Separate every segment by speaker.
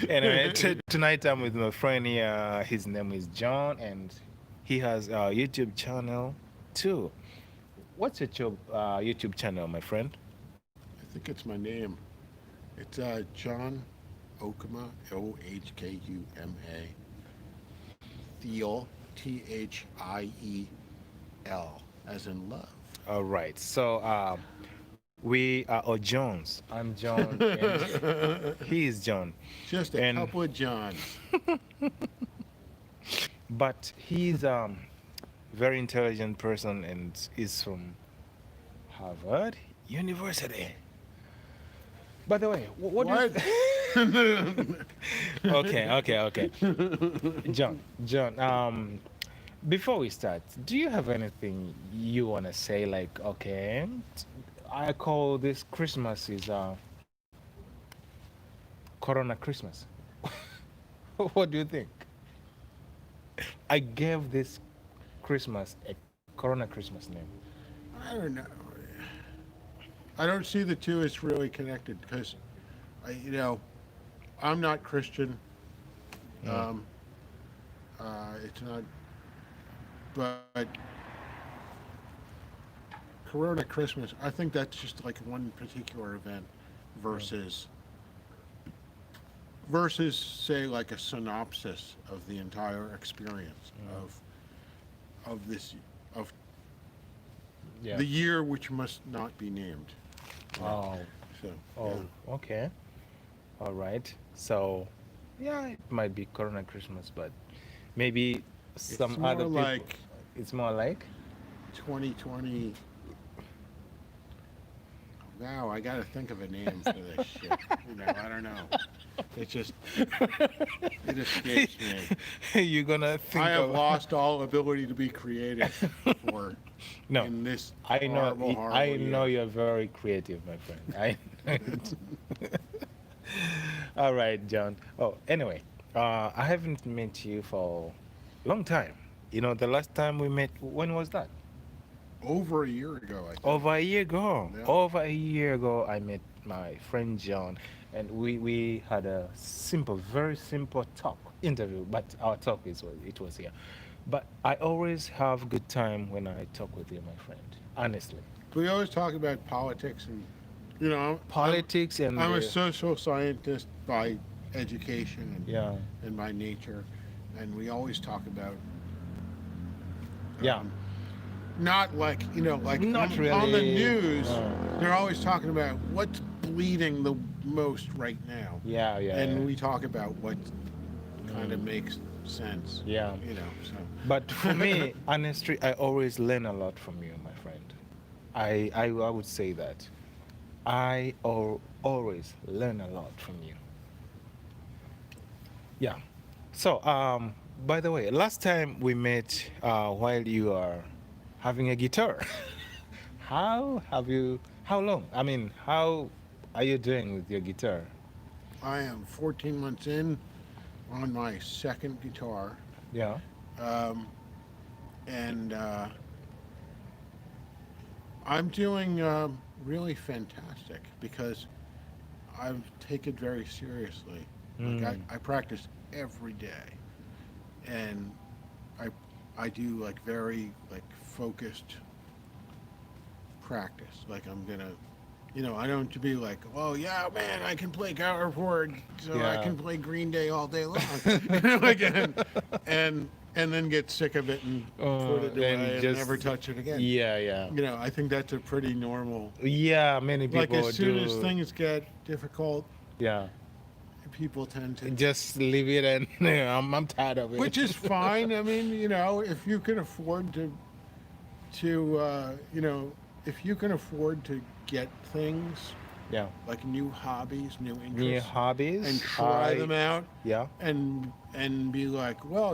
Speaker 1: Anyway, tonight I'm with my friend here. His name is John, and he has a YouTube channel too. What's your YouTube channel, my friend?
Speaker 2: I think it's my name. It's John Ohkuma, Ohkuma, Thiel, Thiel, as in love.
Speaker 1: All right. So we are all Jones. I'm John, and he is John,
Speaker 2: Just a
Speaker 1: and
Speaker 2: couple of Johns.
Speaker 1: but he's very intelligent person and is from Harvard University. By the way, what do
Speaker 2: What?
Speaker 1: you okay. John, before we start, do you have anything you want to say? Like, okay, I call this Christmas is Corona Christmas. What do you think? I gave this Christmas a Corona Christmas name.
Speaker 2: I don't know. I don't see the two as really connected because, I'm not Christian.
Speaker 1: Mm.
Speaker 2: Um, it's not, but Corona Christmas. I think that's just like one particular event versus say like a synopsis of the entire experience of this of
Speaker 1: Yeah.
Speaker 2: the year which must not be named. Yeah.
Speaker 1: Oh.
Speaker 2: So
Speaker 1: Oh.
Speaker 2: yeah.
Speaker 1: Okay. All right. So, yeah, it might be Corona Christmas, but maybe
Speaker 2: It's
Speaker 1: some
Speaker 2: more
Speaker 1: other people.
Speaker 2: like
Speaker 1: It's more like.
Speaker 2: 2020. Now I got to think of a name for this shit. I don't know. It just it escapes me.
Speaker 1: You're gonna think
Speaker 2: I have
Speaker 1: of.
Speaker 2: lost all ability to be creative for
Speaker 1: No,
Speaker 2: in this
Speaker 1: I know.
Speaker 2: horrible, horrible
Speaker 1: I know
Speaker 2: year.
Speaker 1: you're very creative, my friend. I know it. All right, John. Oh, anyway, I haven't met you for a long time. The last time we met, when was that?
Speaker 2: Over a year ago, I think.
Speaker 1: Over a year ago.
Speaker 2: Yeah.
Speaker 1: Over a year ago, I met my friend John, and we had a simple, very simple talk interview. But our talk it was here. But I always have good time when I talk with you, my friend. Honestly,
Speaker 2: We always talk about politics and
Speaker 1: politics and
Speaker 2: I'm a social scientist by education
Speaker 1: yeah,
Speaker 2: and by nature, and we always talk about
Speaker 1: yeah,
Speaker 2: um, not like like
Speaker 1: not
Speaker 2: on the
Speaker 1: really.
Speaker 2: news. They're always talking about what's bleeding the most right now,
Speaker 1: Yeah, yeah,
Speaker 2: and we talk about what kind of makes sense.
Speaker 1: yeah.
Speaker 2: So
Speaker 1: But for me, honestly, I always learn a lot from you, my friend. I would say that always learn a lot from you. Yeah. So, by the way, last time we met while you are having a guitar. How long? I mean, how are you doing with your guitar?
Speaker 2: I am 14 months in on my second guitar,
Speaker 1: Yeah.
Speaker 2: um, and I'm doing really fantastic because I take it very seriously. Like
Speaker 1: Mm.
Speaker 2: I practice every day, and I I do like very like focused practice. Like I'm gonna, I don't to be like, oh yeah, man, I can play power chord, so I
Speaker 1: Yeah.
Speaker 2: can play Green Day all day long, again, and then get sick of it and put it
Speaker 1: And
Speaker 2: away and
Speaker 1: just
Speaker 2: never touch it again.
Speaker 1: yeah, yeah.
Speaker 2: I think that's a pretty normal.
Speaker 1: Yeah, many
Speaker 2: Like
Speaker 1: people
Speaker 2: as soon as
Speaker 1: do.
Speaker 2: things get difficult,
Speaker 1: Yeah.
Speaker 2: people tend to,
Speaker 1: Just leave it and I'm tired of it.
Speaker 2: which is fine. I mean, if you can afford to if you can afford to get things
Speaker 1: Yeah.
Speaker 2: like new hobbies, new
Speaker 1: New
Speaker 2: interests,
Speaker 1: hobbies.
Speaker 2: and try them out,
Speaker 1: Yeah.
Speaker 2: and be like, well,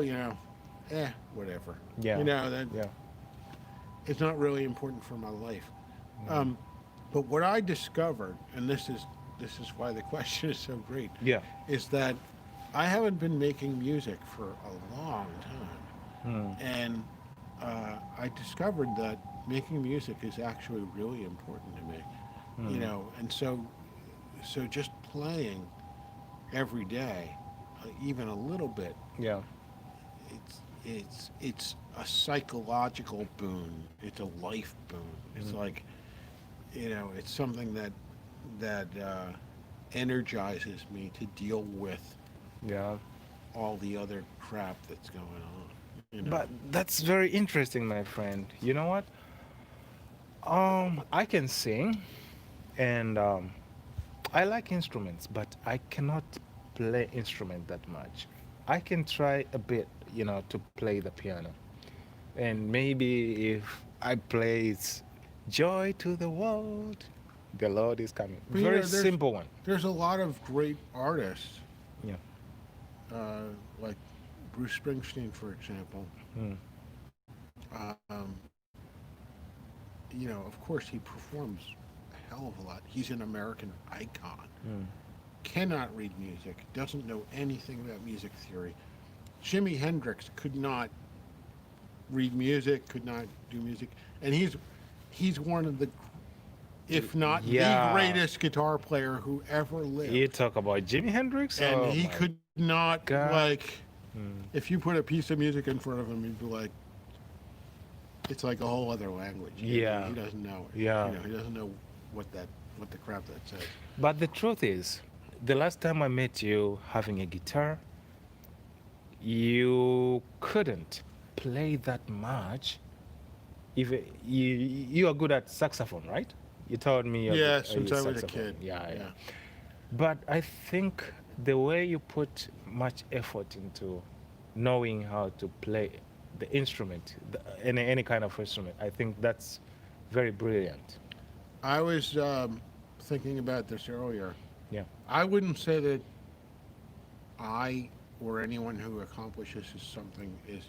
Speaker 2: whatever.
Speaker 1: Yeah.
Speaker 2: That
Speaker 1: Yeah.
Speaker 2: it's not really important for my life.
Speaker 1: Mm.
Speaker 2: But what I discovered, and this is why the question is so great,
Speaker 1: Yeah.
Speaker 2: is that I haven't been making music for a long time,
Speaker 1: Mm.
Speaker 2: and I discovered that making music is actually really important to me.
Speaker 1: Mm.
Speaker 2: And so just playing every day, even a little bit,
Speaker 1: Yeah.
Speaker 2: it's a psychological boon. It's a life boon. It's like, it's something that energizes me to deal with
Speaker 1: Yeah.
Speaker 2: all the other crap that's going on.
Speaker 1: But that's very interesting, my friend. You know what? I can sing, and I like instruments, but I cannot play instrument that much. I can try a bit, to play the piano, and maybe if I play it's "Joy to the World," the Lord is coming.
Speaker 2: But
Speaker 1: Very simple one.
Speaker 2: there's a lot of great artists,
Speaker 1: Yeah.
Speaker 2: like Bruce Springsteen, for example.
Speaker 1: Mm.
Speaker 2: Um, of course, he performs a hell of a lot. He's an American icon.
Speaker 1: Mm.
Speaker 2: Cannot read music. Doesn't know anything about music theory. Jimi Hendrix could not read music. Could not do music, and he's one of the, if not the
Speaker 1: Yeah.
Speaker 2: greatest guitar player who ever lived.
Speaker 1: You talk about Jimi Hendrix,
Speaker 2: And
Speaker 1: oh
Speaker 2: he
Speaker 1: my
Speaker 2: could not
Speaker 1: God.
Speaker 2: like.
Speaker 1: Mm.
Speaker 2: If you put a piece of music in front of him, he'd be like, it's like a whole other language.
Speaker 1: Yeah.
Speaker 2: He doesn't know it.
Speaker 1: Yeah.
Speaker 2: He doesn't know what the crap that says.
Speaker 1: But the truth is, the last time I met you having a guitar, you couldn't play that much. If you are good at saxophone, right? You told me you're
Speaker 2: Yeah,
Speaker 1: good
Speaker 2: since
Speaker 1: at
Speaker 2: I was a
Speaker 1: saxophone.
Speaker 2: kid.
Speaker 1: Yeah. But I think the way you put much effort into knowing how to play the instrument, any kind of instrument, I think that's very brilliant.
Speaker 2: I was thinking about this earlier.
Speaker 1: Yeah.
Speaker 2: I wouldn't say that I or anyone who accomplishes something is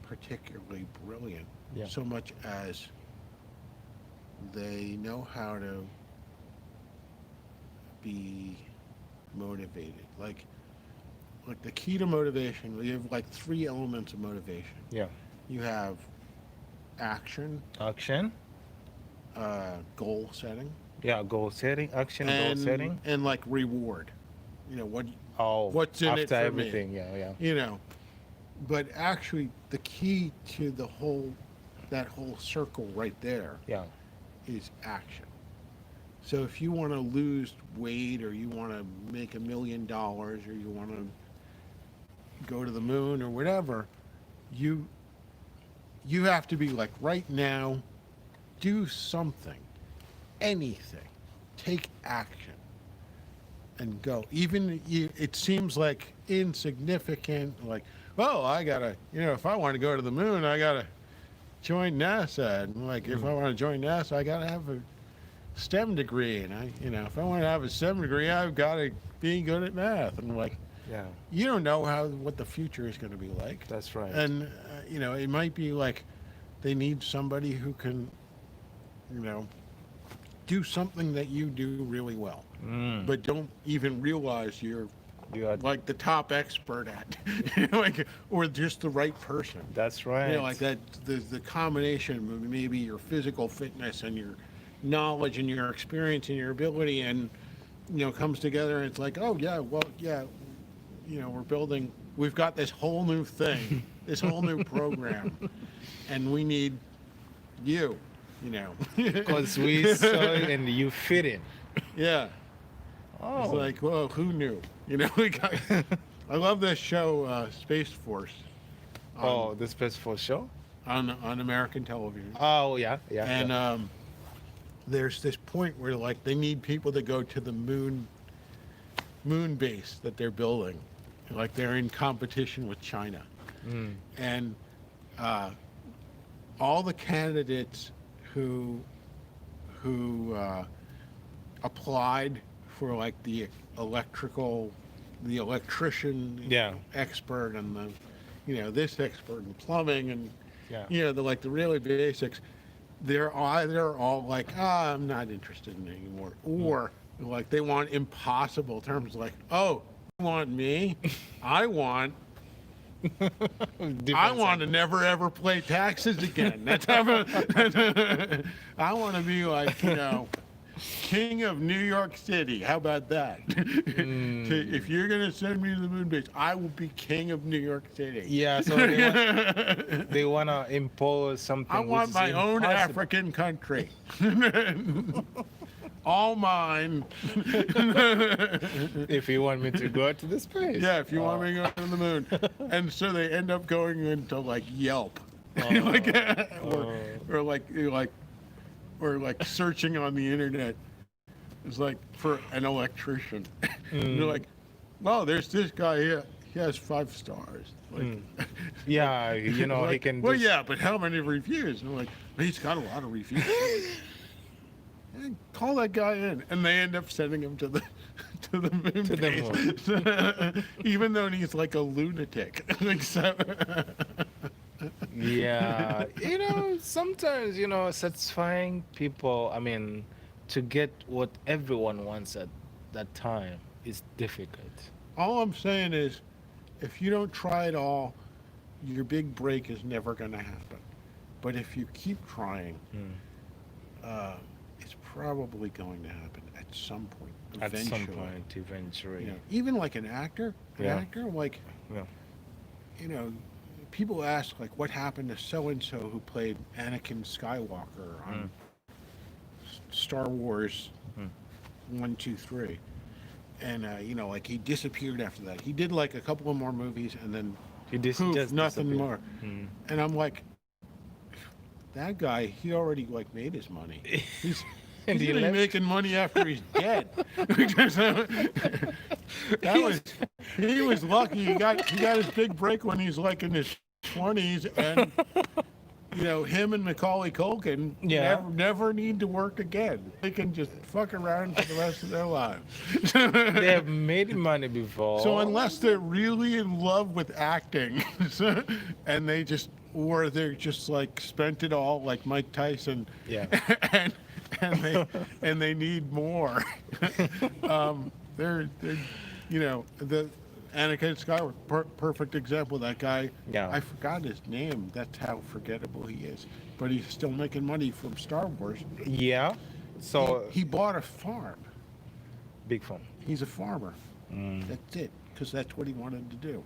Speaker 2: particularly brilliant,
Speaker 1: Yeah.
Speaker 2: so much as they know how to be motivated. Like the key to motivation, you have like three elements of motivation.
Speaker 1: Yeah.
Speaker 2: You have action,
Speaker 1: Action.
Speaker 2: goal setting,
Speaker 1: Yeah, goal setting, action, goal setting.
Speaker 2: and like reward. What
Speaker 1: Oh,
Speaker 2: what's in
Speaker 1: after
Speaker 2: it for me?
Speaker 1: everything, yeah.
Speaker 2: you know. But actually, the key to that whole circle right there
Speaker 1: Yeah.
Speaker 2: is action. So if you want to lose weight, or you want to make $1 million, or you want to go to the moon, or whatever, you have to be like, right now, do something, anything, take action, and go. Even it seems like insignificant, like, well, I gotta, if I want to go to the moon, I gotta join NASA, and like, if I want to join NASA, I gotta have a STEM degree, and if I want to have a STEM degree, I've got to be good at math, and like,
Speaker 1: Yeah,
Speaker 2: you don't know what the future is going to be like.
Speaker 1: that's right.
Speaker 2: And it might be like they need somebody who can, do something that you do really well, but don't even realize you're
Speaker 1: You are,
Speaker 2: like the top expert at, like, or just the right person.
Speaker 1: that's right.
Speaker 2: Like that, the combination of maybe your physical fitness and your knowledge and your experience and your ability, and comes together, and it's like, oh yeah, well, yeah, we've got this whole new thing, this whole new program, and we need you.
Speaker 1: Because we saw it and you fit in.
Speaker 2: Yeah.
Speaker 1: Oh,
Speaker 2: It's like, well, who knew? We got. I love this show, Space Force,
Speaker 1: oh, the Space Force show?
Speaker 2: on American television.
Speaker 1: Oh, yeah.
Speaker 2: And
Speaker 1: yeah.
Speaker 2: there's this point where like they need people to go to the moon base that they're building, like they're in competition with China, and all the candidates who applied for like the electrician
Speaker 1: Yeah.
Speaker 2: expert, and this expert in plumbing, and
Speaker 1: Yeah.
Speaker 2: the like the really basics, they're all like, I'm not interested in it anymore, or like they want impossible terms, like, oh, you want me? I want to never ever play taxes again. That's how I want to be like, King of New York City. How about that? If you're gonna send me to the moon base, I will be king of New York City.
Speaker 1: Yeah, so they wanna impose something
Speaker 2: I
Speaker 1: which
Speaker 2: want
Speaker 1: is
Speaker 2: my own
Speaker 1: impossible.
Speaker 2: African country. All mine.
Speaker 1: If you want me to go to the space.
Speaker 2: Yeah, if you want me to go to the moon. And so they end up going into like Yelp. like, or like searching on the internet. It's like for an electrician. And they're like, well, there's this guy here. He has 5 stars. Like,
Speaker 1: Yeah, you know,
Speaker 2: like,
Speaker 1: he can
Speaker 2: well,
Speaker 1: just,
Speaker 2: yeah, but how many reviews? And I'm like, well, he's got a lot of reviews. Hey, call that guy in, and they end up sending him to the moon
Speaker 1: To the
Speaker 2: base. Even though he's like a lunatic. Like, so,
Speaker 1: yeah, you know, sometimes, you know, satisfying people, I mean, to get what everyone wants at that time is difficult.
Speaker 2: all I'm saying is, if you don't try it all, your big break is never going to happen. But if you keep trying, it's probably going to happen at some point.
Speaker 1: At
Speaker 2: Eventually.
Speaker 1: some point, eventually.
Speaker 2: You know, even like an actor,
Speaker 1: Yeah.
Speaker 2: like,
Speaker 1: Yeah.
Speaker 2: you know, people ask like, what happened to so and so who played Anakin Skywalker on Star Wars 1, 2, 3, and you know, like he disappeared after that. He did like a couple of more movies, and then
Speaker 1: He just
Speaker 2: nothing
Speaker 1: disappeared.
Speaker 2: more. And I'm like, that guy, he already like made his money. He's
Speaker 1: And
Speaker 2: he's
Speaker 1: he
Speaker 2: gonna be
Speaker 1: left?
Speaker 2: making money after he's dead. Because, he was lucky. He got his big break when he's like in his 20s, and you know, him and Macaulay Culkin
Speaker 1: Yeah.
Speaker 2: never need to work again. They can just fuck around for the rest of their lives.
Speaker 1: They have made money before.
Speaker 2: So unless they're really in love with acting, and they're just like spent it all like Mike Tyson,
Speaker 1: Yeah.
Speaker 2: and they need more. They're you know, the Anakin Skywalker, perfect example. That guy,
Speaker 1: Yeah.
Speaker 2: I forgot his name. That's how forgettable he is. But he's still making money from Star Wars.
Speaker 1: Yeah. So
Speaker 2: He bought a farm.
Speaker 1: big fun.
Speaker 2: He's a farmer. That's it, because that's what he wanted to do.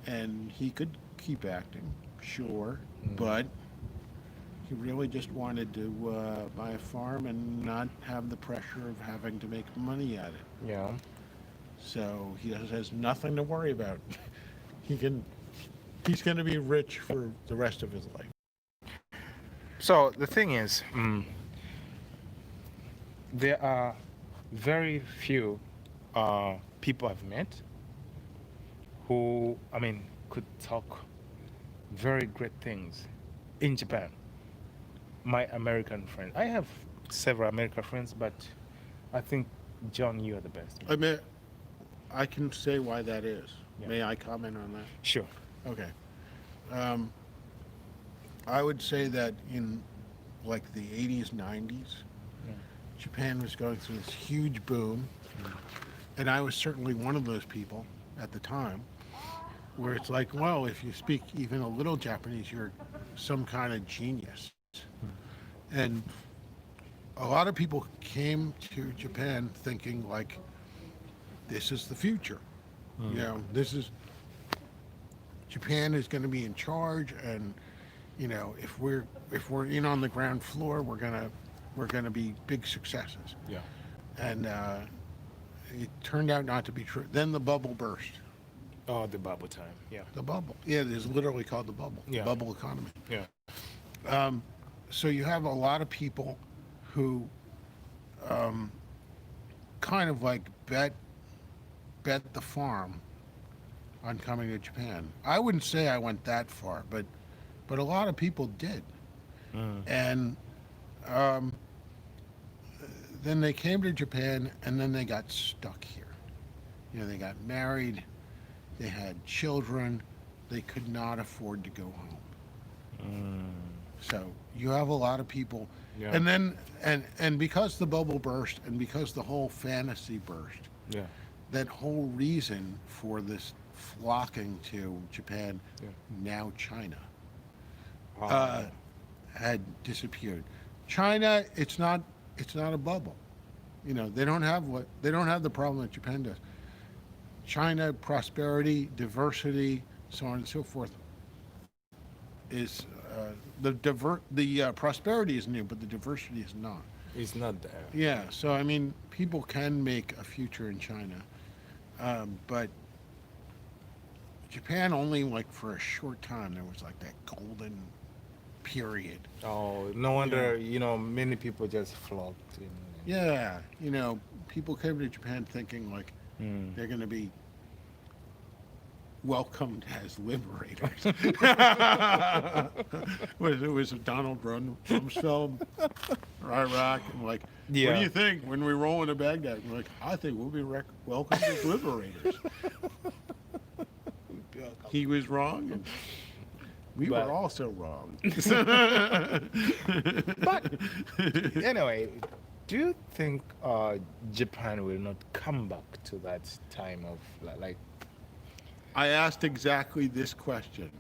Speaker 2: And he could keep acting, sure, but he really just wanted to buy a farm and not have the pressure of having to make money at it.
Speaker 1: Yeah.
Speaker 2: So he has nothing to worry about. He's going to be rich for the rest of his life.
Speaker 1: So the thing is, there are very few people I've met who, I mean, could talk very great things in Japan. My American friend, I have several American friends, but I think John, you are the best.
Speaker 2: I mean, I can say why that is.
Speaker 1: Yeah.
Speaker 2: May I comment on that?
Speaker 1: Sure.
Speaker 2: Okay. I would say that in like the 80s, 90s, Japan was going through this huge boom, and I was certainly one of those people at the time, where it's like, well, if you speak even a little Japanese, you're some kind of genius. And a lot of people came to Japan thinking like, this is the future. You know, Japan is going to be in charge, and you know, if we're in on the ground floor, we're gonna be big successes.
Speaker 1: Yeah.
Speaker 2: And it turned out not to be true. Then the bubble burst.
Speaker 1: Oh, the bubble time. Yeah.
Speaker 2: The bubble. Yeah, it is literally called the bubble.
Speaker 1: Yeah.
Speaker 2: The bubble economy.
Speaker 1: Yeah.
Speaker 2: So you have a lot of people who kind of like bet the farm on coming to Japan. I wouldn't say I went that far, but a lot of people did. And then they came to Japan, and then they got stuck here. You know, they got married, they had children, they could not afford to go home. So you have a lot of people,
Speaker 1: Yeah.
Speaker 2: and then and because the bubble burst, and because the whole fantasy burst,
Speaker 1: Yeah.
Speaker 2: that whole reason for this flocking to Japan, now China, had disappeared. China, it's not a bubble. You know, they don't have the problem that Japan does. China, prosperity, diversity, so on and so forth, is the prosperity is new, but the diversity is not.
Speaker 1: It's not there.
Speaker 2: Yeah, so I mean, people can make a future in China, but Japan only like for a short time. There was like that golden period.
Speaker 1: Oh, no wonder, you know, many people just flocked in.
Speaker 2: Yeah, you know, people came to Japan thinking like they're going to be welcomed as liberators. was Donald Rumsfeld, Iraq, and like, what do you think when we roll into Baghdad? And we're like, I think we'll be welcomed as liberators. He was wrong, and we were also wrong.
Speaker 1: But anyway, do you think Japan will not come back to that time of like?
Speaker 2: I asked exactly this question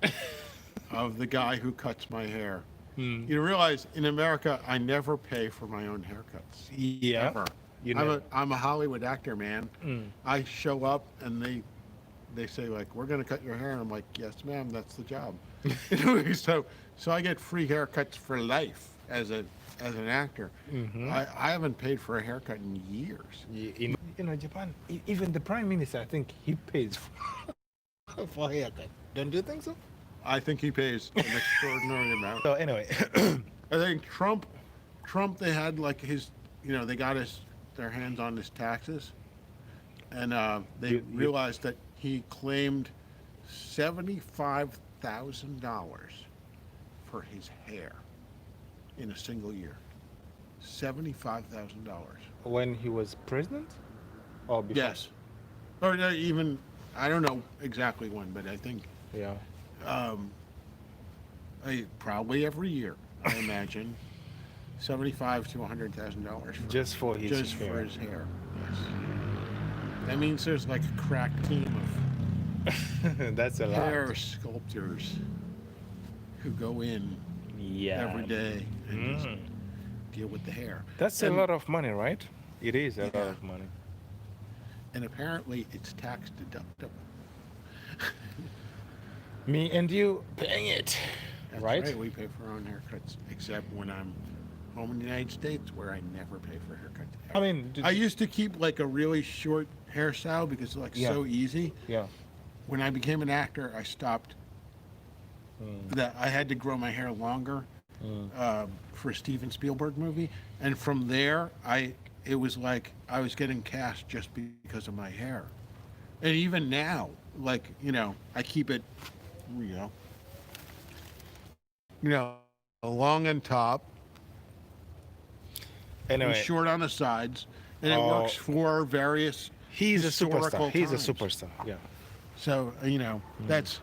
Speaker 2: of the guy who cuts my hair. You realize in America, I never pay for my own haircuts.
Speaker 1: Yeah.
Speaker 2: Ever.
Speaker 1: You know.
Speaker 2: I'm a Hollywood actor, man. I show up and they say like, we're going to cut your hair. And I'm like, yes, ma'am, that's the job. so I get free haircuts for life as an actor. I haven't paid for a haircut in years.
Speaker 1: In Japan, even the prime minister, I think he pays for a haircut. Don't you think so?
Speaker 2: I think he pays an extraordinary amount.
Speaker 1: So anyway,
Speaker 2: I think Trump, they had like his, they got their hands on his taxes, and they realized that he claimed $75,000 for his hair in a single year. $75,000.
Speaker 1: When he was president, or before?
Speaker 2: Yes, or even I don't know exactly when, but I think probably every year. I imagine $75,000 to $100,000
Speaker 1: just for his hair.
Speaker 2: For his hair. Yes. That means there's like a crack team of
Speaker 1: that's a
Speaker 2: hair
Speaker 1: lot.
Speaker 2: sculptors who go in every day and just deal with the hair.
Speaker 1: That's a lot of money, right? It is a lot of money.
Speaker 2: And apparently it's tax deductible.
Speaker 1: Me and you paying it,
Speaker 2: That's
Speaker 1: right?
Speaker 2: We pay for our own haircuts, except when I'm home in the United States, where I never pay for haircuts.
Speaker 1: I mean,
Speaker 2: I used to keep like a really short hairstyle because it's like so easy.
Speaker 1: Yeah.
Speaker 2: When I became an actor, I stopped. That I had to grow my hair longer for a Steven Spielberg movie, and from there, it was like I was getting cast just because of my hair. And even now, like I keep it, long on top,
Speaker 1: anyway,
Speaker 2: and short on the sides, and it works for various.
Speaker 1: He's a superstar. He's a
Speaker 2: times.
Speaker 1: superstar. Yeah.
Speaker 2: So that's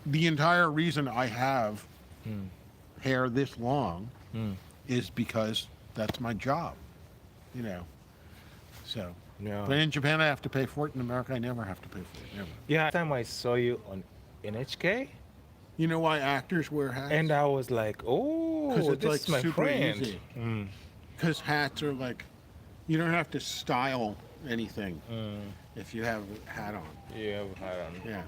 Speaker 2: the entire reason I have hair this long is because that's my job. So.
Speaker 1: Yeah.
Speaker 2: But in Japan, I have to pay for it. In America, I never have to pay for it. Never.
Speaker 1: Yeah. Last time I saw you on NHK.
Speaker 2: You know why actors wear hats?
Speaker 1: And I was like, oh,
Speaker 2: it's
Speaker 1: this
Speaker 2: like
Speaker 1: is my
Speaker 2: super
Speaker 1: friend.
Speaker 2: easy. Because hats are like, you don't have to style anything if you have a hat on.
Speaker 1: You have a hat on.
Speaker 2: Yeah.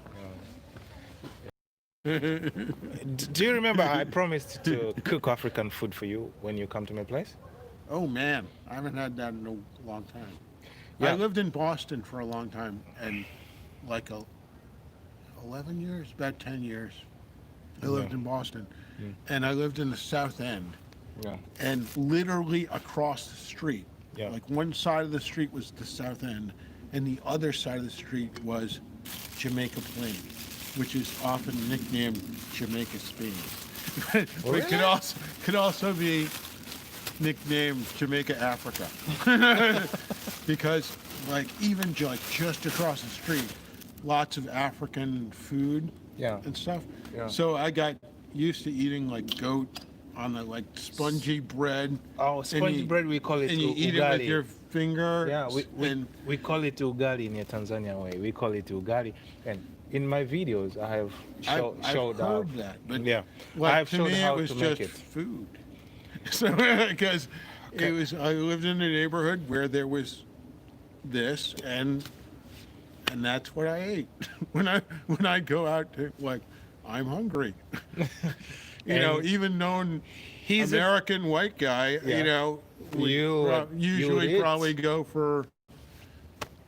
Speaker 1: Do you remember I promised to cook African food for you when you come to my place?
Speaker 2: Oh man, I haven't had that in a long time.
Speaker 1: Yeah.
Speaker 2: I lived in Boston for a long time, and like 11 years, about 10 years, I lived in Boston, and I lived in the South End, and literally across the street, like one side of the street was the South End, and the other side of the street was Jamaica Plain, which is often nicknamed Jamaica Spain. But it could also be nicknamed Jamaica Africa. Because even just across the street, lots of African food and stuff. Yeah. So I got used to eating goat on the spongy bread.
Speaker 1: Oh, spongy bread, we call it
Speaker 2: and you eat it with your finger.
Speaker 1: Yeah, we call it ugali in a Tanzania way. We call it ugali. And in my videos, I have showed
Speaker 2: I've
Speaker 1: how.
Speaker 2: heard that, but
Speaker 1: I have
Speaker 2: to
Speaker 1: showed
Speaker 2: me
Speaker 1: how
Speaker 2: it was
Speaker 1: to
Speaker 2: just
Speaker 1: make it.
Speaker 2: food. So because It was. I lived in a neighborhood where there was this, and that's what I ate when I go out to, like, I'm hungry.
Speaker 1: And
Speaker 2: Even known
Speaker 1: he's a-
Speaker 2: American white guy,
Speaker 1: Yeah.
Speaker 2: would
Speaker 1: You
Speaker 2: usually
Speaker 1: would
Speaker 2: probably
Speaker 1: eat.
Speaker 2: go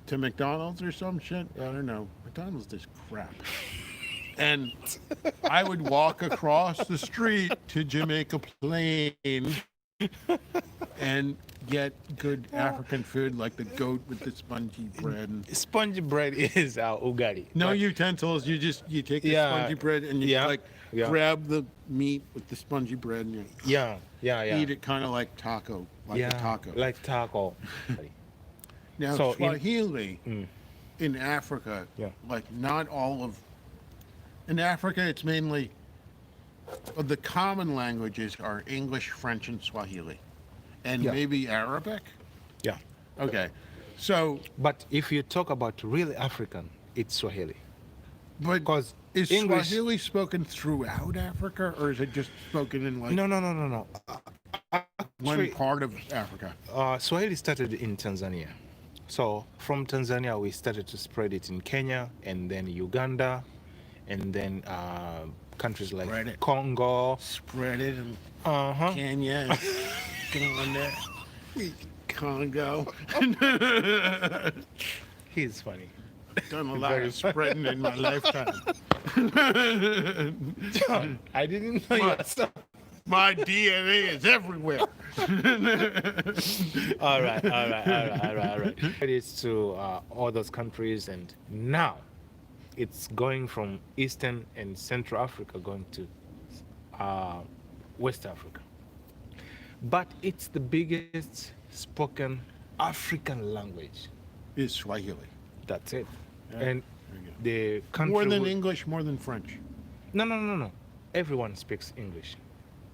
Speaker 2: to McDonald's or some shit. I don't know. McDonald's is crap. And I would walk across the street to Jamaica Plain and get good African food like the goat with the spongy bread.
Speaker 1: Spongy bread is our ugali.
Speaker 2: No
Speaker 1: But-
Speaker 2: utensils. You take the
Speaker 1: Yeah,
Speaker 2: spongy bread and you
Speaker 1: yeah, yeah.
Speaker 2: grab the meat with the spongy bread and you
Speaker 1: Yeah, yeah.
Speaker 2: eat it kind of like taco, like
Speaker 1: yeah,
Speaker 2: a taco.
Speaker 1: like taco.
Speaker 2: Now
Speaker 1: So
Speaker 2: Swahili
Speaker 1: Mm.
Speaker 2: in Africa,
Speaker 1: Yeah.
Speaker 2: like not all of. In Africa, it's mainly the common languages are English, French, and Swahili, and
Speaker 1: Yeah.
Speaker 2: maybe Arabic.
Speaker 1: Yeah.
Speaker 2: Okay, so
Speaker 1: But if you talk about really African, it's Swahili.
Speaker 2: but
Speaker 1: Because
Speaker 2: is
Speaker 1: English.
Speaker 2: Swahili spoken throughout Africa, or is it just spoken in like
Speaker 1: No.
Speaker 2: one
Speaker 1: Actually,
Speaker 2: part of Africa?
Speaker 1: Swahili started in Tanzania. So from Tanzania, we started to spread it in Kenya and then Uganda and then countries like
Speaker 2: Spread it.
Speaker 1: Congo.
Speaker 2: Spread it in
Speaker 1: Uh-huh.
Speaker 2: Kenya, Uganda, Congo.
Speaker 1: He's funny.
Speaker 2: Done a lot
Speaker 1: Very
Speaker 2: of spreading in my lifetime.
Speaker 1: John, I didn't know you
Speaker 2: What?
Speaker 1: were so...
Speaker 2: My DNA is everywhere.
Speaker 1: All right. It is to all those countries, and now it's going from Eastern and Central Africa going to West Africa. But it's the biggest spoken African language.
Speaker 2: Is Swahili.
Speaker 1: That's it.
Speaker 2: Yeah,
Speaker 1: And
Speaker 2: there you go.
Speaker 1: the country
Speaker 2: More than
Speaker 1: will-
Speaker 2: English, more than French.
Speaker 1: No. Everyone speaks English.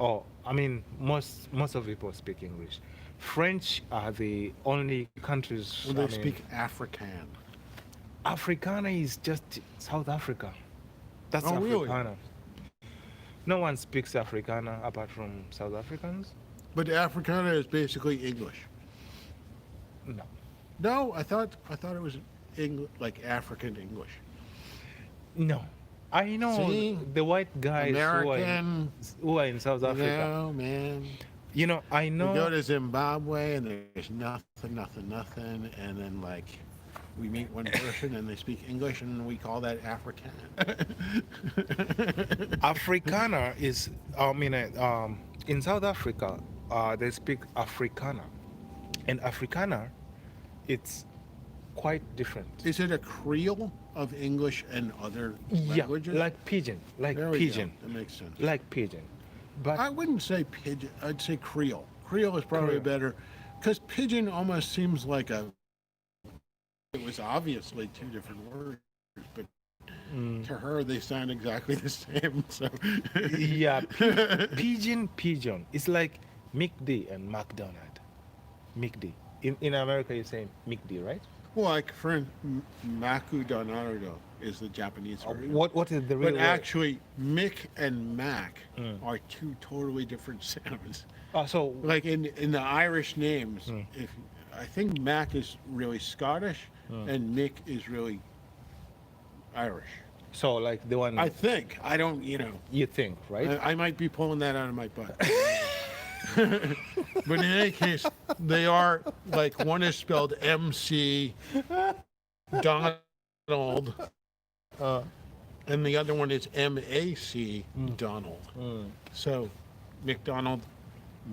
Speaker 1: Oh, I mean, most of people speak English. French are the only countries.
Speaker 2: Well, they
Speaker 1: I mean,
Speaker 2: speak Afrikaan.
Speaker 1: Africana is just South Africa. That's
Speaker 2: Oh, really?
Speaker 1: Africana. No one speaks Africana apart from South Africans.
Speaker 2: But Afrikaana is basically English.
Speaker 1: No.
Speaker 2: No, I thought it was like African English.
Speaker 1: No. I know
Speaker 2: See?
Speaker 1: the white guys
Speaker 2: American.
Speaker 1: who are in South Africa.
Speaker 2: No, man.
Speaker 1: You know, I
Speaker 2: We go
Speaker 1: know.
Speaker 2: to Zimbabwe and there's nothing, and then like we meet one person and they speak English and we call that Afrikaan.
Speaker 1: Africana is, I mean, in South Africa, they speak Africana. And Africana, it's quite different.
Speaker 2: Is it a Creole of English and other languages?
Speaker 1: Yeah, like pidgin,
Speaker 2: There we go.
Speaker 1: pigeon,
Speaker 2: That makes sense.
Speaker 1: like pigeon. But
Speaker 2: I wouldn't say pigeon. I'd say Creole. Creole is probably
Speaker 1: Creole.
Speaker 2: better, because pigeon almost seems like a. It was obviously two different words, but to her they sound exactly the same. So.
Speaker 1: yeah, pigeon. It's like McD and McDonald. McD. In America, you're saying McD, right?
Speaker 2: Well, like for Maku Donardo is the Japanese version.
Speaker 1: What is the real
Speaker 2: But
Speaker 1: word?
Speaker 2: actually, Mick and Mac are two totally different sounds.
Speaker 1: So
Speaker 2: Like in the Irish names, if I think Mac is really Scottish and Mick is really Irish.
Speaker 1: so like the one
Speaker 2: I think. I don't,
Speaker 1: you think, right?
Speaker 2: I might be pulling that out of my butt. But in any case, they are like one is spelled MC Donald, and the other one is MAC Donald. So McDonald,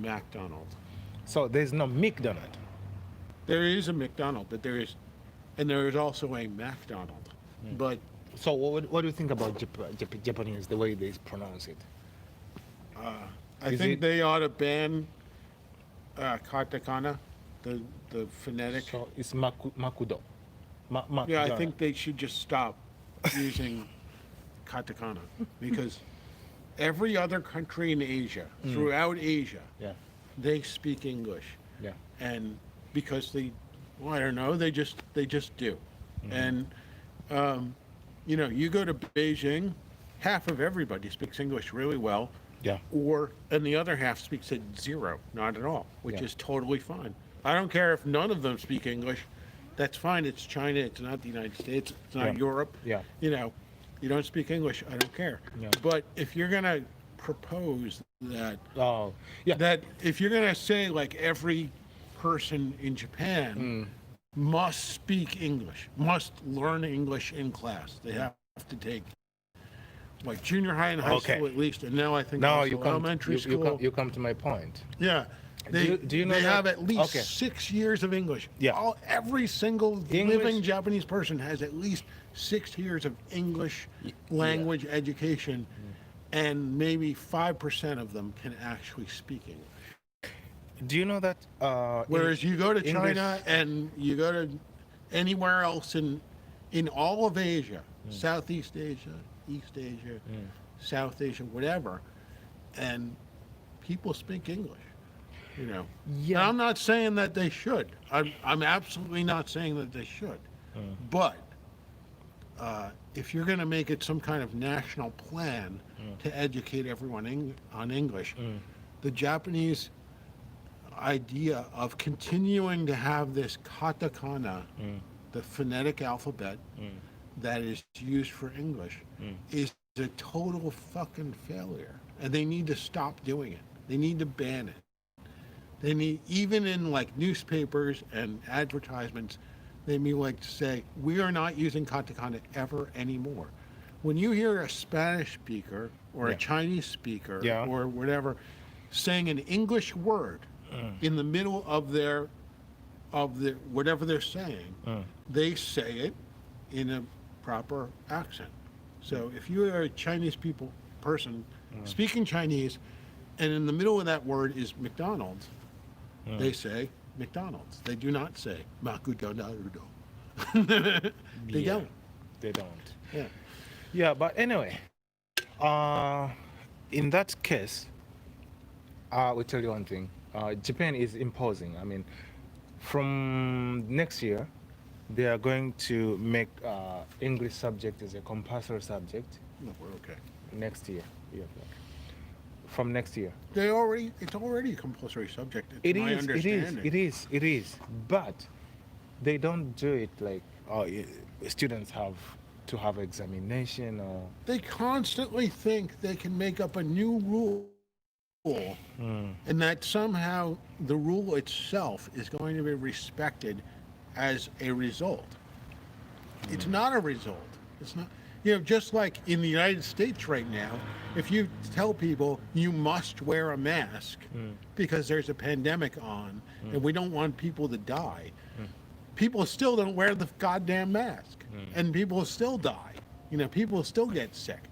Speaker 2: MacDonald.
Speaker 1: So there's no McDonald.
Speaker 2: There is a McDonald, but there is also a MacDonald. But
Speaker 1: So what do you think about Japanese, the way they pronounce it?
Speaker 2: I
Speaker 1: Is
Speaker 2: think
Speaker 1: it-
Speaker 2: they ought to ban katakana, the phonetic.
Speaker 1: So it's Makudo.
Speaker 2: Yeah, I
Speaker 1: Makudo.
Speaker 2: think they should just stop using katakana because every other country in Asia, throughout Asia,
Speaker 1: Yeah,
Speaker 2: they speak English,
Speaker 1: yeah.
Speaker 2: and because I don't know, they just do, and you go to Beijing, half of everybody speaks English really well,
Speaker 1: Yeah.
Speaker 2: and the other half speaks at zero, not at all, which
Speaker 1: Yeah.
Speaker 2: is totally fine. I don't care if none of them speak English. That's fine. It's China. It's not the United States. It's not
Speaker 1: Yeah.
Speaker 2: Europe.
Speaker 1: Yeah.
Speaker 2: You know, you don't speak English. I don't care.
Speaker 1: Yeah.
Speaker 2: But if you're gonna propose
Speaker 1: Oh, yeah.
Speaker 2: that if you're gonna say like every person in Japan must speak English, must learn English in class, they have to take like junior high and high
Speaker 1: Okay.
Speaker 2: school at least, and now I think
Speaker 1: Now
Speaker 2: also
Speaker 1: you come.
Speaker 2: elementary
Speaker 1: You,
Speaker 2: school.
Speaker 1: you come to my point.
Speaker 2: Yeah. They,
Speaker 1: do you know
Speaker 2: they
Speaker 1: that-
Speaker 2: have at least
Speaker 1: okay.
Speaker 2: 6 years of English.
Speaker 1: Yeah.
Speaker 2: Every single
Speaker 1: English-
Speaker 2: living Japanese person has at least 6 years of English language education, and maybe 5% of them can actually speak English.
Speaker 1: Do you know that?
Speaker 2: Whereas you go to
Speaker 1: English-
Speaker 2: China and you go to anywhere else in all of Asia, Southeast Asia, East Asia, South Asia, whatever, and people speak English. You know,
Speaker 1: Yeah.
Speaker 2: And I'm not saying that they should. I'm absolutely not saying that they should. But if you're going to make it some kind of national plan to educate everyone on English, the Japanese idea of continuing to have this katakana, the phonetic alphabet that is used for English, is a total fucking failure. And they need to stop doing it. They need to ban it. They need, even in like newspapers and advertisements, they may like to say, we are not using katakana ever anymore. When you hear a Spanish speaker or a
Speaker 1: Yeah.
Speaker 2: Chinese speaker
Speaker 1: Yeah.
Speaker 2: or whatever saying an English word in the middle of their whatever they're saying, they say it in a proper accent. So if you are a Chinese person speaking Chinese, and in the middle of that word is McDonald's, they say McDonald's. They do not say Makudonaldo. They
Speaker 1: Yeah.
Speaker 2: don't.
Speaker 1: They don't.
Speaker 2: Yeah.
Speaker 1: Yeah, but anyway, in that case, I will tell you one thing. Japan is imposing. I mean, from next year, they are going to make English subject as a compulsory subject
Speaker 2: No, we're okay.
Speaker 1: next year. Yeah. From next year.
Speaker 2: It's already a compulsory subject. It's my understanding.
Speaker 1: It is. But they don't do it like students have to have examination or.
Speaker 2: They constantly think they can make up a new rule, and that somehow the rule itself is going to be respected as a result. It's not a result. It's not. You know, just like in the United States right now, if you tell people you must wear a mask because there's a pandemic on and we don't want people to die, people still don't wear the goddamn mask, and people still die. You know, people still get sick.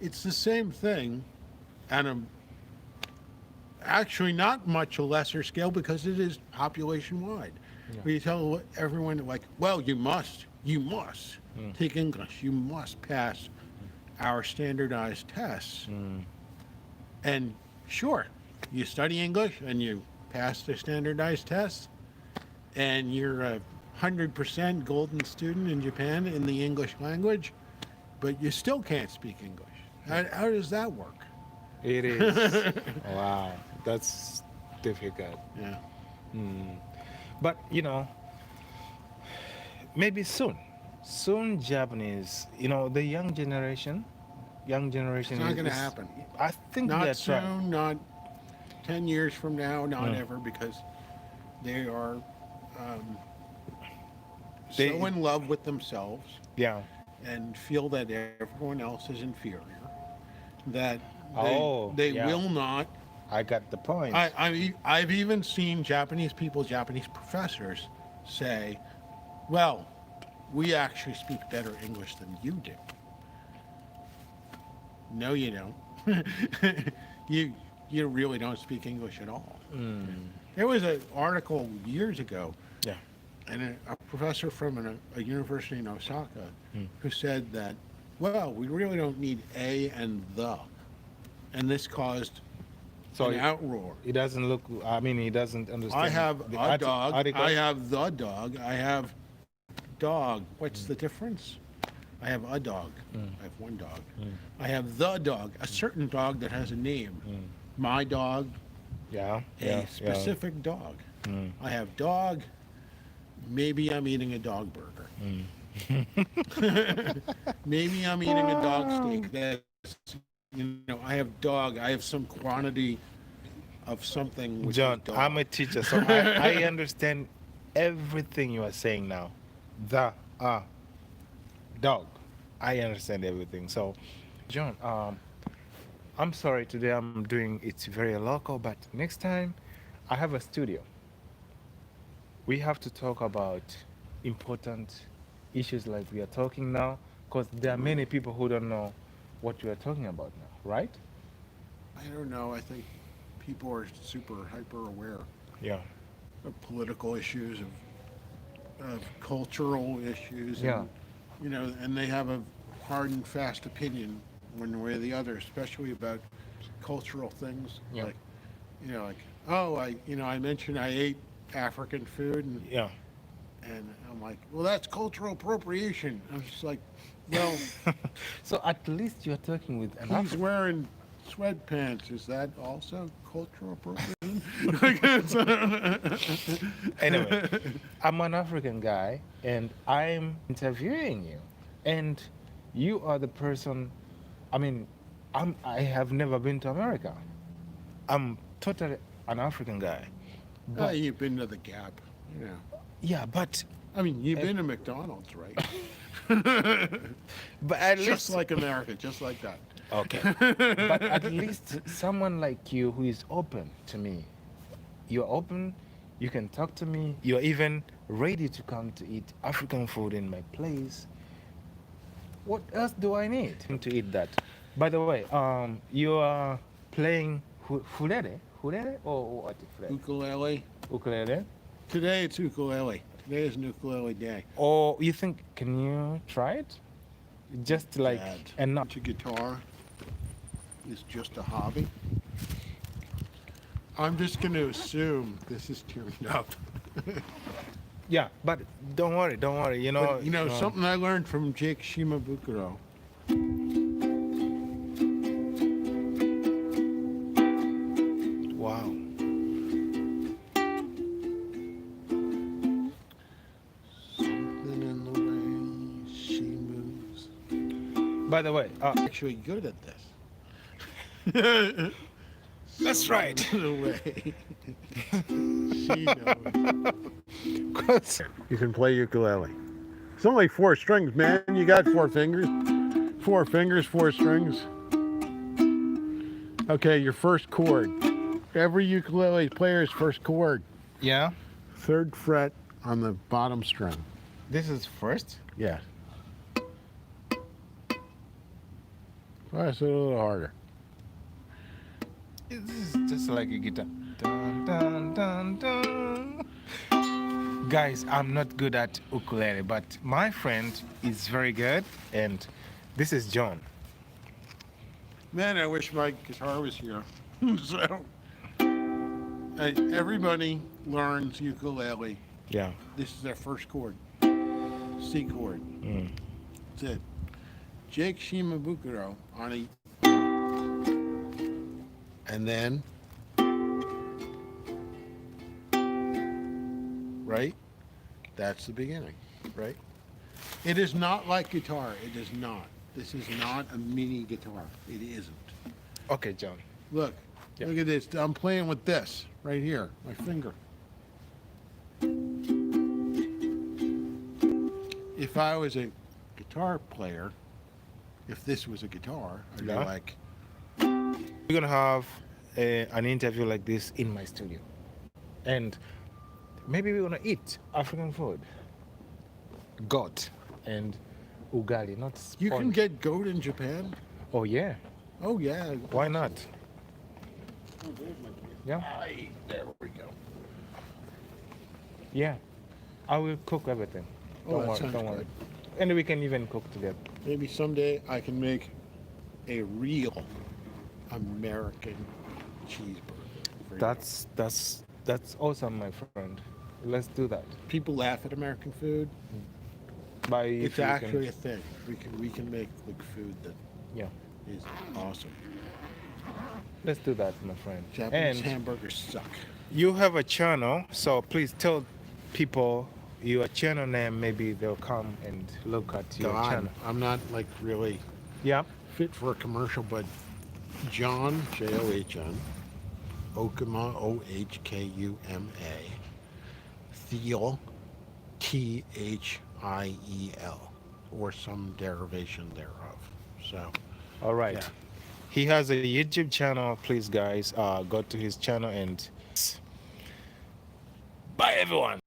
Speaker 2: It's the same thing on a actually not much a lesser scale because it is population wide. Where you tell everyone like, well, you must take English, you must pass our standardized tests. And sure, you study English and you pass the standardized tests, and you're a 100% golden student in Japan in the English language, but you still can't speak English. How does that work?
Speaker 1: It is. Wow, that's difficult.
Speaker 2: Yeah.
Speaker 1: But you know, maybe soon Japanese, you know, the young generation
Speaker 2: It's not going to
Speaker 1: is-
Speaker 2: happen.
Speaker 1: I think
Speaker 2: Not
Speaker 1: that's right.
Speaker 2: soon, not 10 years from now, not ever, because they are
Speaker 1: They-
Speaker 2: so in love with themselves
Speaker 1: Yeah.
Speaker 2: and feel that everyone else is inferior that they
Speaker 1: Yeah.
Speaker 2: will not.
Speaker 1: I got the point.
Speaker 2: I've even seen Japanese professors say, well, we actually speak better English than you do. No, you don't. You really don't speak English at all. There was an article years ago,
Speaker 1: Yeah.
Speaker 2: and a professor from a university in Osaka who said that, well, we really don't need a and the. And this caused
Speaker 1: So
Speaker 2: an outroar.
Speaker 1: he doesn't look. I mean, he doesn't understand.
Speaker 2: I have
Speaker 1: the
Speaker 2: a dog.
Speaker 1: article.
Speaker 2: I have the dog. I have dog. What's the difference? I have a dog. I have one dog.
Speaker 1: Mm.
Speaker 2: I have the dog, a certain dog that has a name. My dog,
Speaker 1: Yeah.
Speaker 2: a
Speaker 1: Yeah.
Speaker 2: specific dog.
Speaker 1: Mm.
Speaker 2: I have dog. Maybe I'm eating a dog burger. Maybe I'm eating a dog steak. That's, I have dog. I have some quantity of something which
Speaker 1: John,
Speaker 2: is dog.
Speaker 1: I'm a teacher, so I understand everything you are saying now. The dog. I understand everything. So, John, I'm sorry today I'm doing it's very local, but next time I have a studio. We have to talk about important issues like we are talking now, because there are many people who don't know what we are talking about now, right?
Speaker 2: I don't know. I think people are super hyper aware
Speaker 1: Yeah.
Speaker 2: of political issues, of cultural issues,
Speaker 1: Yeah.
Speaker 2: and and they have a hard and fast opinion one way or the other, especially about cultural things.
Speaker 1: Yeah.
Speaker 2: Like, like, oh, I mentioned I ate African food,
Speaker 1: Yeah.
Speaker 2: and I'm like, well, that's cultural appropriation. I'm just like, well,
Speaker 1: So at least you're talking with an
Speaker 2: he's
Speaker 1: African.
Speaker 2: wearing sweatpants. Is that also cultural appropriation?
Speaker 1: Anyway, I'm an African guy and I'm interviewing you. And you are the person, I mean, I have never been to America. I'm totally an African guy. But
Speaker 2: You've been to the Gap,
Speaker 1: yeah, but
Speaker 2: I mean, you've been to McDonald's, right?
Speaker 1: but at
Speaker 2: Just
Speaker 1: least
Speaker 2: like America, just like that.
Speaker 1: okay. But at least someone like you who is open to me. You're open, you can talk to me, you're even ready to come to eat African food in my place. What else do I need to eat that? By the way, you are playing fulere? Fulere or what? Fulere?
Speaker 2: Ukulele.
Speaker 1: Ukulele?
Speaker 2: Today it's ukulele. Today is an ukulele day.
Speaker 1: Or you think, can you try it? Just like
Speaker 2: Dad,
Speaker 1: enough.
Speaker 2: to guitar is just a hobby. I'm just going to assume this is tuned up.
Speaker 1: Yeah, but don't worry, don't worry.
Speaker 2: But, something I learned from Jake Shimabukuro.
Speaker 1: Wow.
Speaker 2: Something in the way she moves.
Speaker 1: By the way,
Speaker 2: Actually good at this.
Speaker 1: that's right.
Speaker 2: Something in the way she knows.
Speaker 1: 'Cause-
Speaker 2: You can play ukulele. It's only 4 strings, man. You got 4 fingers. 4 fingers, 4 strings. Okay, your first chord. Every ukulele player's first chord.
Speaker 1: yeah,
Speaker 2: 3rd fret on the bottom string.
Speaker 1: this is first.
Speaker 2: Yeah. Press it a little harder.
Speaker 1: This is just like a guitar. Dun, dun, dun, dun. Guys, I'm not good at ukulele, but my friend is very good, and this is John.
Speaker 2: Man, I wish my guitar was here. So, everybody learns ukulele.
Speaker 1: Yeah.
Speaker 2: This is their first chord. C chord.
Speaker 1: Mm.
Speaker 2: That's it. Jake Shimabukuro on a. And then. Right? That's the beginning, right? It is not like guitar. It is not. This is not a mini guitar. It isn't.
Speaker 1: Okay, John.
Speaker 2: Look.
Speaker 1: Yeah.
Speaker 2: Look at this. I'm playing with this right here, my finger. If I was a guitar player, if this was a guitar, I'd
Speaker 1: Yeah.
Speaker 2: be like,
Speaker 1: We're gonna have an interview like this in my studio, and maybe we're gonna eat African food, goat and ugali, not
Speaker 2: you can
Speaker 1: sponge.
Speaker 2: get goat in Japan?
Speaker 1: Oh yeah,
Speaker 2: Oh, yeah.
Speaker 1: why not? Yeah,
Speaker 2: There we go.
Speaker 1: yeah. I will cook everything.
Speaker 2: Oh,
Speaker 1: Don't
Speaker 2: that
Speaker 1: worry,
Speaker 2: sounds
Speaker 1: don't worry.
Speaker 2: good.
Speaker 1: And we can even cook together.
Speaker 2: Maybe someday I can make a real American cheeseburger. for you.
Speaker 1: That's awesome, my friend. Let's do that.
Speaker 2: People laugh at American food.
Speaker 1: But if
Speaker 2: It's
Speaker 1: you
Speaker 2: actually
Speaker 1: can,
Speaker 2: a thing. We can make like food that
Speaker 1: yeah,
Speaker 2: is awesome.
Speaker 1: let's do that, my friend.
Speaker 2: Japanese
Speaker 1: And
Speaker 2: hamburgers suck.
Speaker 1: you have a channel, so please tell people your channel name. Maybe they'll come and look at your
Speaker 2: God,
Speaker 1: channel.
Speaker 2: I'm not like really
Speaker 1: Yeah.
Speaker 2: fit for a commercial, but John, John, Ohkuma, Ohkuma, Thiel, Thiel, or some derivation thereof. So,
Speaker 1: All right.
Speaker 2: yeah.
Speaker 1: He has a YouTube channel. Please, guys, go to his channel and bye, everyone.